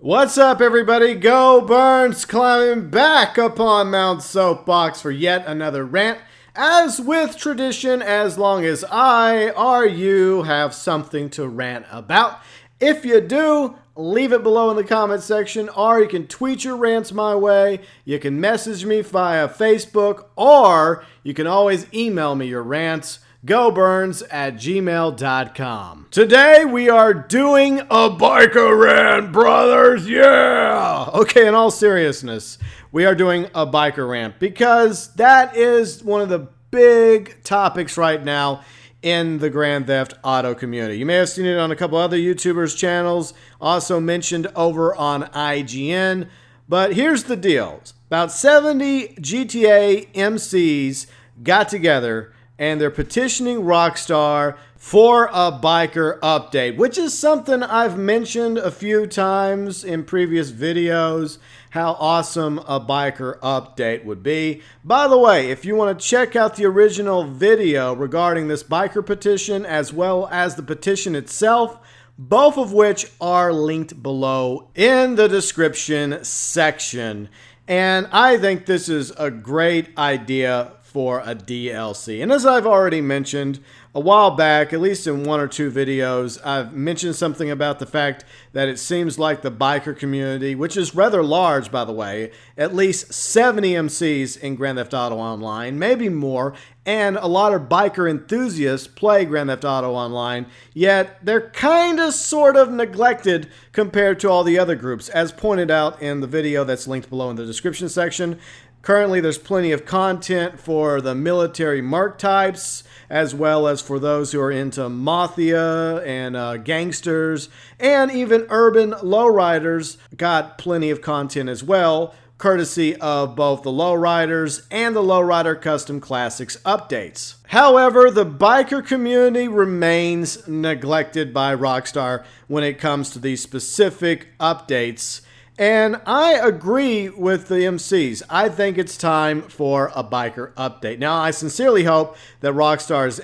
What's up, everybody? GeauxBurns climbing back upon Mount Soapbox for yet another rant. As with tradition, as long as I or you have something to rant about. If you do, leave it below in the comment section, or you can tweet your rants my way. You can message me via Facebook, or you can always email me your rants. GeauxBurns@gmail.com. Today we are doing a biker rant, brothers. Yeah! Okay, in all seriousness, we are doing a biker rant because that is one of the big topics right now in the Grand Theft Auto community. You may have seen it on a couple other YouTubers' channels, also mentioned over on IGN. But here's the deal. About 70 GTA MCs got together and they're petitioning Rockstar for a biker update, which is something I've mentioned a few times in previous videos, how awesome a biker update would be. By the way, if you want to check out the original video regarding this biker petition, as well as the petition itself, both of which are linked below in the description section. And I think this is a great idea for a DLC. And as I've already mentioned a while back, at least in one or two videos, I've mentioned something about the fact that it seems like the biker community, which is rather large, by the way, at least 70 MCs in Grand Theft Auto Online, maybe more, and a lot of biker enthusiasts play Grand Theft Auto Online, yet they're kind of sort of neglected compared to all the other groups, as pointed out in the video that's linked below in the description section. Currently, there's plenty of content for the military merc types, as well as for those who are into mafia and gangsters, and even urban lowriders got plenty of content as well, courtesy of both the lowriders and the Lowrider Custom Classics updates. However, the biker community remains neglected by Rockstar when it comes to these specific updates. And I agree with the MCs. I think it's time for a biker update. Now, I sincerely hope that Rockstar is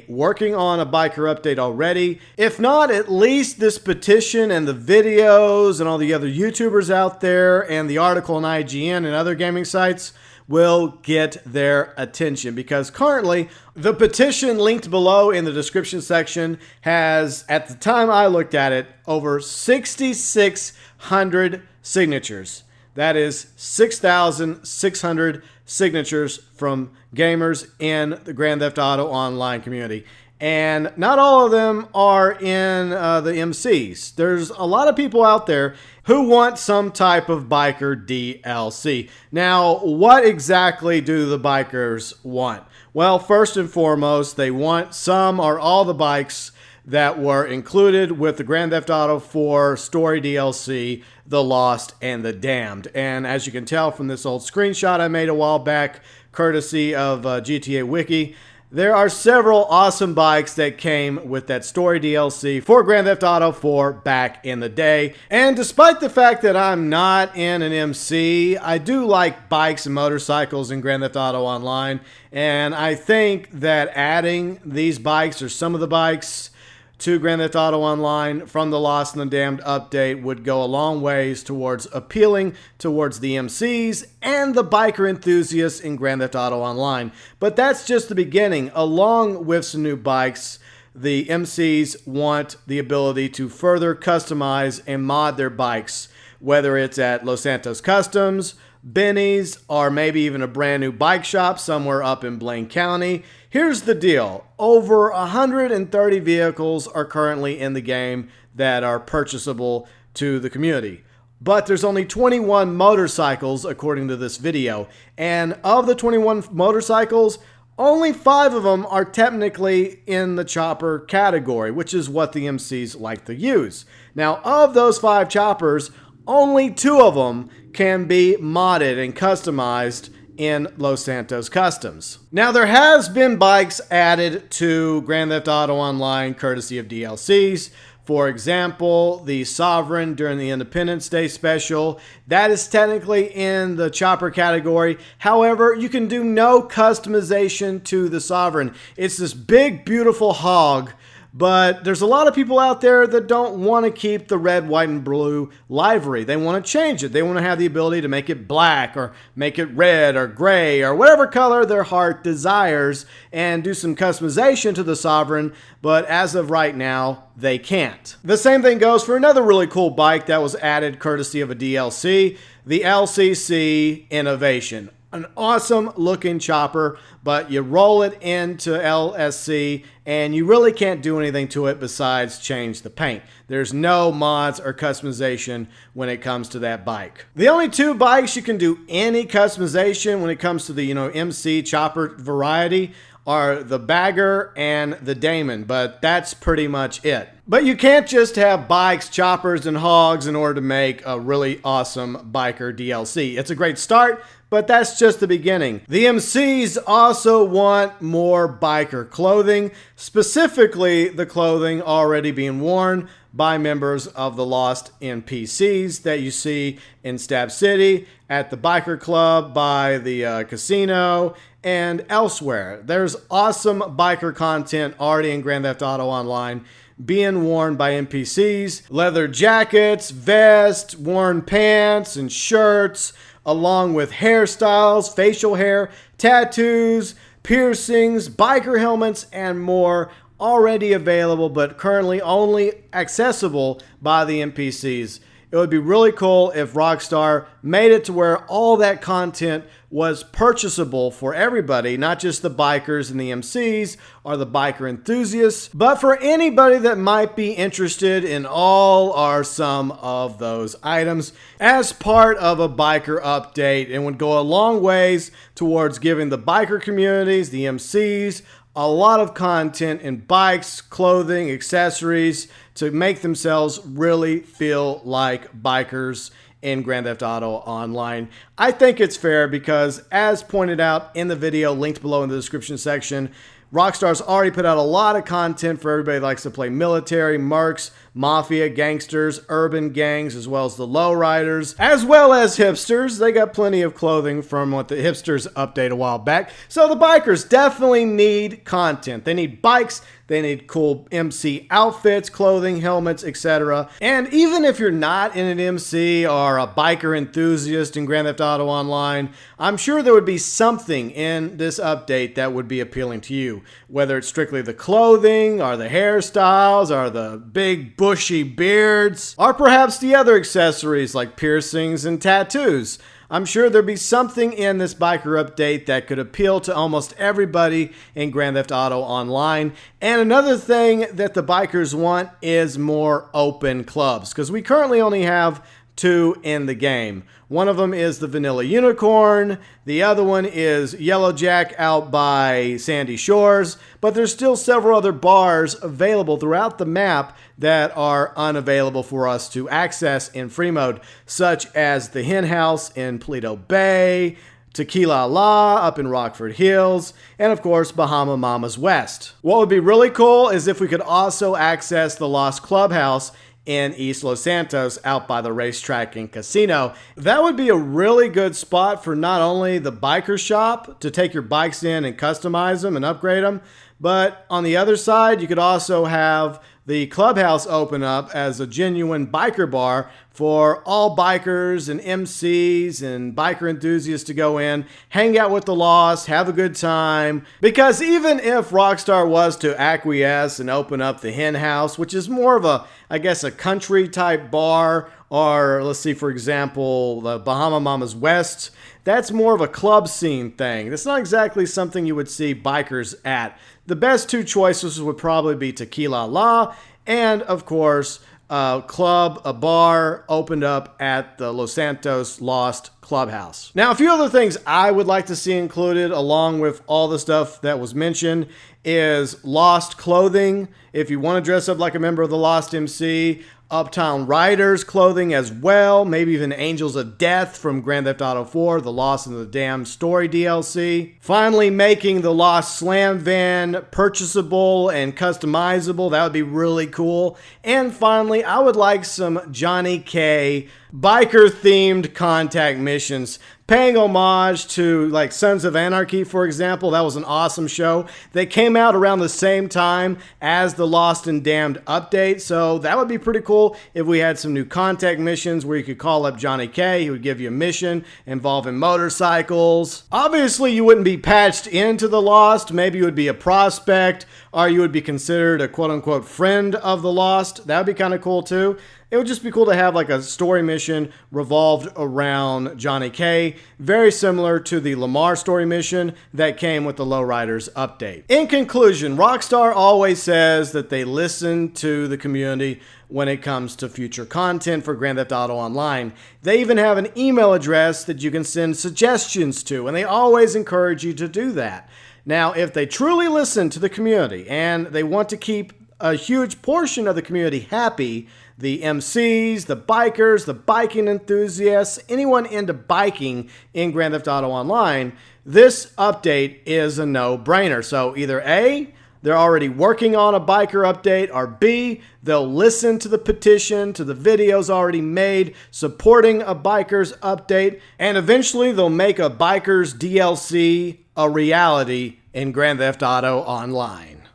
working on a biker update already. If not, at least this petition and the videos and all the other YouTubers out there and the article on IGN and other gaming sites will get their attention, because currently the petition linked below in the description section has, at the time I looked at it, over 6,600 signatures. That is 6,600 signatures from gamers in the Grand Theft Auto Online community. And not all of them are in the MCs. There's a lot of people out there who want some type of biker DLC. Now, what exactly do the bikers want? Well, first and foremost, they want some or all the bikes that were included with the Grand Theft Auto 4 story DLC, The Lost and the Damned. And as you can tell from this old screenshot I made a while back, courtesy of GTA Wiki, there are several awesome bikes that came with that story DLC for Grand Theft Auto 4 back in the day. And despite the fact that I'm not in an MC, I do like bikes and motorcycles in Grand Theft Auto Online. And I think that adding these bikes, or some of the bikes, to Grand Theft Auto Online from the Lost and the Damned update would go a long ways towards appealing towards the MCs and the biker enthusiasts in Grand Theft Auto Online. But that's just the beginning. Along with some new bikes, the MCs want the ability to further customize and mod their bikes, whether it's at Los Santos Customs, Benny's, or maybe even a brand new bike shop somewhere up in Blaine County. Here's the deal. Over 130 vehicles are currently in the game that are purchasable to the community. But there's only 21 motorcycles according to this video. And of the 21 motorcycles, only 5 of them are technically in the chopper category, which is what the MCs like to use. Now, of those 5 choppers, only 2 of them can be modded and customized in Los Santos Customs. Now, there has been bikes added to Grand Theft Auto Online courtesy of DLCs. For example, the Sovereign during the Independence Day special. That is technically in the chopper category. However, you can do no customization to the Sovereign. It's this big, beautiful hog, But there's a lot of people out there that don't want to keep the red, white, and blue livery. They want to change it. They want to have the ability to make it black or make it red or gray or whatever color their heart desires and do some customization to the Sovereign, but as of right now, they can't. The same thing goes for another really cool bike that was added courtesy of a DLC, the LCC Innovation. An awesome looking chopper, but you roll it into LSC and you really can't do anything to it besides change the paint. There's no mods or customization when it comes to that bike. The only two bikes you can do any customization when it comes to the, MC chopper variety are the Bagger and the Damon, but that's pretty much it. But you can't just have bikes, choppers, and hogs in order to make a really awesome biker DLC. It's a great start, but that's just the beginning. The MCs also want more biker clothing, specifically the clothing already being worn by members of the Lost NPCs that you see in Stab City, at the biker club, by the casino, and elsewhere. There's awesome biker content already in Grand Theft Auto Online being worn by NPCs. Leather jackets, vests, worn pants, and shirts, along with hairstyles, facial hair, tattoos, piercings, biker helmets, and more, already available but currently only accessible by the NPCs. It would be really cool if Rockstar made it to where all that content was purchasable for everybody, not just the bikers and the MCs or the biker enthusiasts, but for anybody that might be interested in all or some of those items as part of a biker update, and would go a long ways towards giving the biker communities, the MCs, a lot of content in bikes, clothing, accessories to make themselves really feel like bikers in Grand Theft Auto Online. I think it's fair because, as pointed out in the video linked below in the description section, Rockstar's already put out a lot of content for everybody that likes to play military, mercs, mafia, gangsters, urban gangs, as well as the lowriders, as well as hipsters. They got plenty of clothing from what the hipsters update a while back. So the bikers definitely need content. They need bikes, they need cool MC outfits, clothing, helmets, etc. And even if you're not in an MC or a biker enthusiast in Grand Theft Auto Online, I'm sure there would be something in this update that would be appealing to you. Whether it's strictly the clothing, or the hairstyles, or the big bushy beards, or perhaps the other accessories like piercings and tattoos. I'm sure there'd be something in this biker update that could appeal to almost everybody in Grand Theft Auto Online. And another thing that the bikers want is more open clubs, because we currently only have two in the game. One of them is the Vanilla Unicorn. The other one is Yellowjack out by Sandy Shores. But there's still several other bars available throughout the map that are unavailable for us to access in free mode, such as the Hen House in Paleto Bay, Tequila La up in Rockford Hills, and of course Bahama Mama's West. What would be really cool is if we could also access the Lost Clubhouse in East Los Santos out by the racetrack and casino. That would be a really good spot for not only the biker shop to take your bikes in and customize them and upgrade them, but on the other side, you could also have the clubhouse open up as a genuine biker bar for all bikers and MCs and biker enthusiasts to go in, hang out with the Lost, have a good time. Because even if Rockstar was to acquiesce and open up the Hen House, which is more of a, I guess, a country type bar, or let's see, for example, the Bahama Mama's West, that's more of a club scene thing. That's not exactly something you would see bikers at. The best two choices would probably be Tequila La and, of course, a bar opened up at the Los Santos Lost Clubhouse. Now, a few other things I would like to see included along with all the stuff that was mentioned is Lost clothing. If you want to dress up like a member of the Lost MC, Uptown Riders clothing as well, maybe even Angels of Death from Grand Theft Auto 4, the Lost in the Damn Story DLC. Finally, making the Lost Slam Van purchasable and customizable. That would be really cool. And finally, I would like some Johnny K biker-themed contact missions paying homage to like Sons of Anarchy, for example. That was an awesome show. They came out around the same time as the Lost and Damned update, so that would be pretty cool if we had some new contact missions where you could call up Johnny K. He would give you a mission involving motorcycles. Obviously, you wouldn't be patched into the Lost. Maybe you would be a prospect, or you would be considered a quote-unquote friend of the Lost. That would be kind of cool too. It would just be cool to have like a story mission revolved around Johnny K, very similar to the Lamar story mission that came with the Lowriders update. In conclusion, Rockstar always says that they listen to the community when it comes to future content for Grand Theft Auto Online. They even have an email address that you can send suggestions to, and they always encourage you to do that. Now, if they truly listen to the community and they want to keep a huge portion of the community happy, the MCs, the bikers, the biking enthusiasts, anyone into biking in Grand Theft Auto Online, this update is a no-brainer. So either A, they're already working on a biker update, or B, they'll listen to the petition, to the videos already made supporting a bikers update, and eventually they'll make a bikers DLC a reality in Grand Theft Auto Online.